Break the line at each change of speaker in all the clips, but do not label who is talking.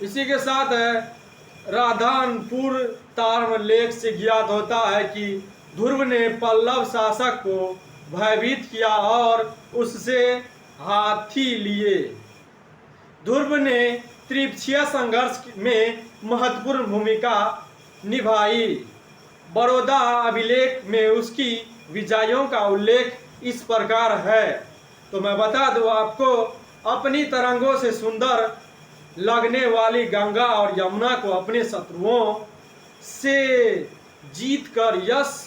इसी के साथ राधानपुर ताम्रलेख से ज्ञात होता है कि ध्रुव ने पल्लव शासक को भयभीत किया और उससे हाथी लिए। ध्रुव ने त्रिपक्षीय संघर्ष में महत्वपूर्ण भूमिका निभाई। बड़ौदा अभिलेख में उसकी विजयों का उल्लेख इस प्रकार है। तो मैं बता दूं आपको, अपनी तरंगों से सुंदर लगने वाली गंगा और यमुना को अपने शत्रुओं से जीतकर यश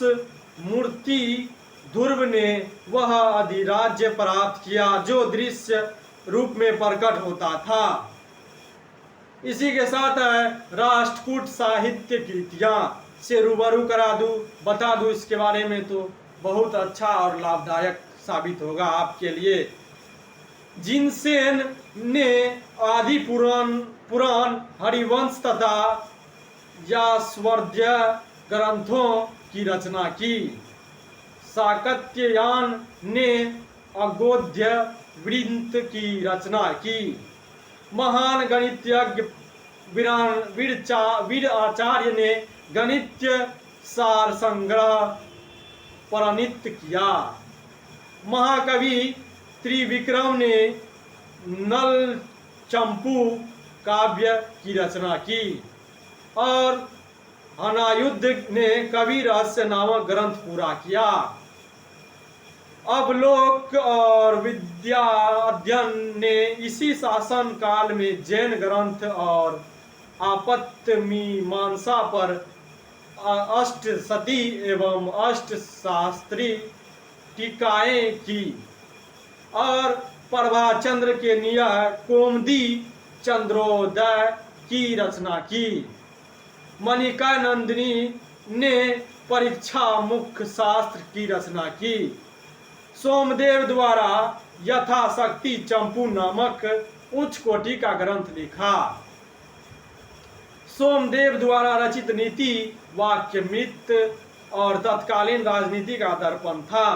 मूर्ति ध्रुव ने वह अधिराज्य प्राप्त किया जो दृश्य रूप में प्रकट होता था। इसी के साथ राष्ट्रकूट साहित्य कृतियां से रूबरू करा दूं, बता दूं इसके बारे में, तो बहुत अच्छा और लाभदायक साबित होगा आपके लिए। जिनसेन ने आदि पुराण हरिवंश तथा यास्वर्द्य ग्रंथों की रचना की। साकत्ययान ने अगोध्य वृंत की रचना की। महान गणितज्ञ वीर आचार्य ने गणित सार संग्रह प्रणीत किया। महाकवि त्रिविक्रम ने नल चंपू काव्य की रचना की और अनायुद्ध ने कवि रहस्य नामक ग्रंथ पूरा किया। अवलोक और विद्या अध्ययन ने इसी शासन काल में जैन ग्रंथ और आपत्तिमीमांसा पर अष्टशती एवं अष्टशास्त्री टीकाएं की और प्रभाचंद्र के नियम कौमुदी चंद्रोदय की रचना की। मणिका नंदिनी ने परीक्षा मुख्य शास्त्र की रचना की। सोमदेव द्वारा यथाशक्ति चंपू नामक उच्च कोटि का ग्रंथ लिखा। सोमदेव द्वारा रचित नीति वाक्यमृत और तत्कालीन राजनीति का दर्पण था।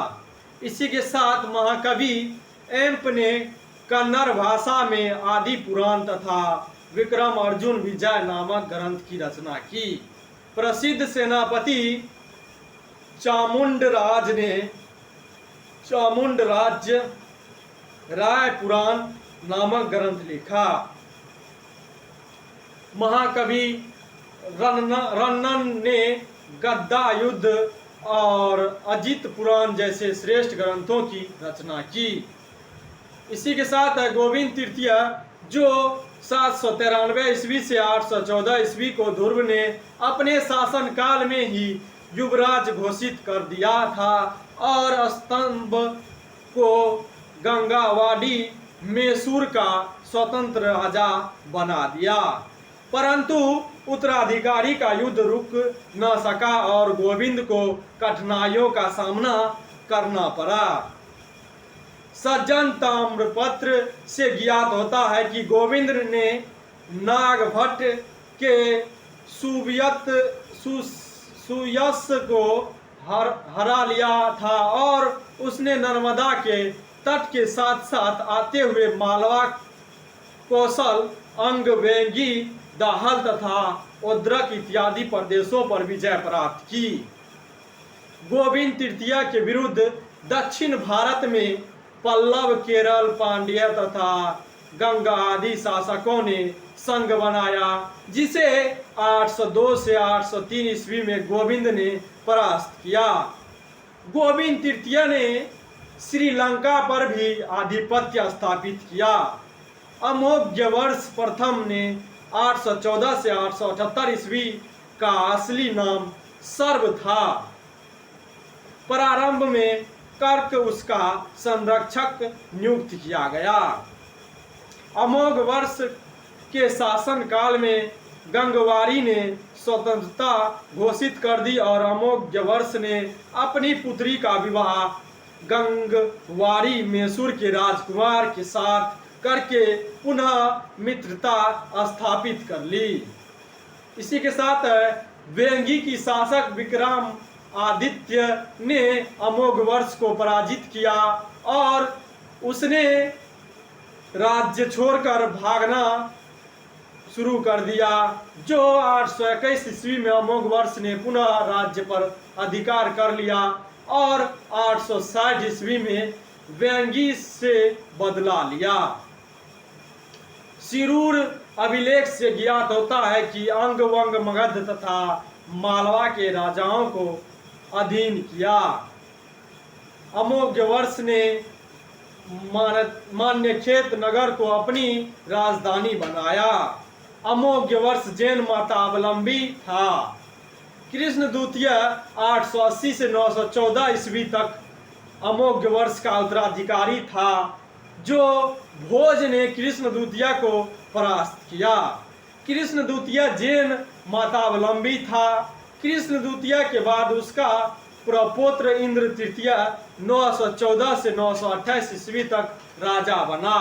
इसी के साथ महाकवि एम्प ने कन्नड़ भाषा में आदि पुराण तथा विक्रम अर्जुन विजय नामक ग्रंथ की रचना की। प्रसिद्ध सेनापति चामुंडराज ने चामुंड राज्य राय पुराण नामक ग्रंथ लिखा। महाकवि रन्नन ने गद्दा युद्ध और अजित पुराण जैसे श्रेष्ठ ग्रंथों की रचना की। इसी के साथ गोविंद तृतीय जो 793 ईस्वी से 814 ईस्वी को ध्रुव ने अपने शासन काल में ही युवराज घोषित कर दिया था और स्तंभ को गंगावाड़ी मैसूर का स्वतंत्र राजा बना दिया, परंतु उत्तराधिकारी का युद्ध रुक न सका और गोविंद को कठिनाइयों का सामना करना पड़ा। सज्जन ताम्रपत्र से ज्ञात होता है कि गोविंद ने नागभट्ट के सुयश को हरा लिया था और उसने नर्मदा के तट के साथ साथ आते हुए मालवा, कौशल, अंग वेंगी, दाहल तथा ओद्रक इत्यादि प्रदेशों पर विजय प्राप्त की। गोविंद तृतीय के विरुद्ध दक्षिण भारत में पल्लव, केरल, पांड्य तथा गंगा आदि शासकों ने संघ बनाया, जिसे 802 से 803 ईस्वी में गोविंद ने परास्त किया। गोविंद तृतीय ने श्रीलंका पर भी आधिपत्य स्थापित किया। अमोघ वर्ष प्रथम ने 814 से 878 ईस्वी का असली नाम सर्व था। प्रारंभ में कर्क उसका संरक्षक नियुक्त किया गया। अमोघ वर्ष के शासन काल में गंगवारी ने स्वतंत्रता घोषित कर दी और अमोघ वर्ष ने अपनी पुत्री का विवाह गंगवारी मैसूर के राजकुमार के साथ करके पुनः मित्रता स्थापित कर ली। इसी के साथ वेंगी की शासक विक्रम आदित्य ने अमोघ वर्ष को पराजित किया और उसने राज्य छोड़कर भागना शुरू कर दिया, जो 821 ईस्वी में अमोघ वर्ष ने पुनः राज्य पर अधिकार कर लिया और 860 ईस्वी में वेंगीस से बदला लिया। शिरूर अभिलेख से ज्ञात होता है कि अंग वंग मगध तथा मालवा के राजाओं को अधीन किया। अमोघवर्ष ने मान्यखेत नगर को अपनी राजधानी बनाया। अमोघवर्ष जैन मतावलंबी था। कृष्ण द्वितीय 880 से 914 ईस्वी तक अमोघवर्ष का उत्तराधिकारी था, जो भोज ने कृष्ण द्वितीय को परास्त किया। कृष्ण द्वितीय जैन मतावलंबी था। कृष्ण द्वितीय के बाद उसका प्रपौत्र इंद्र तृतीय 914 से 928 ईस्वी तक राजा बना।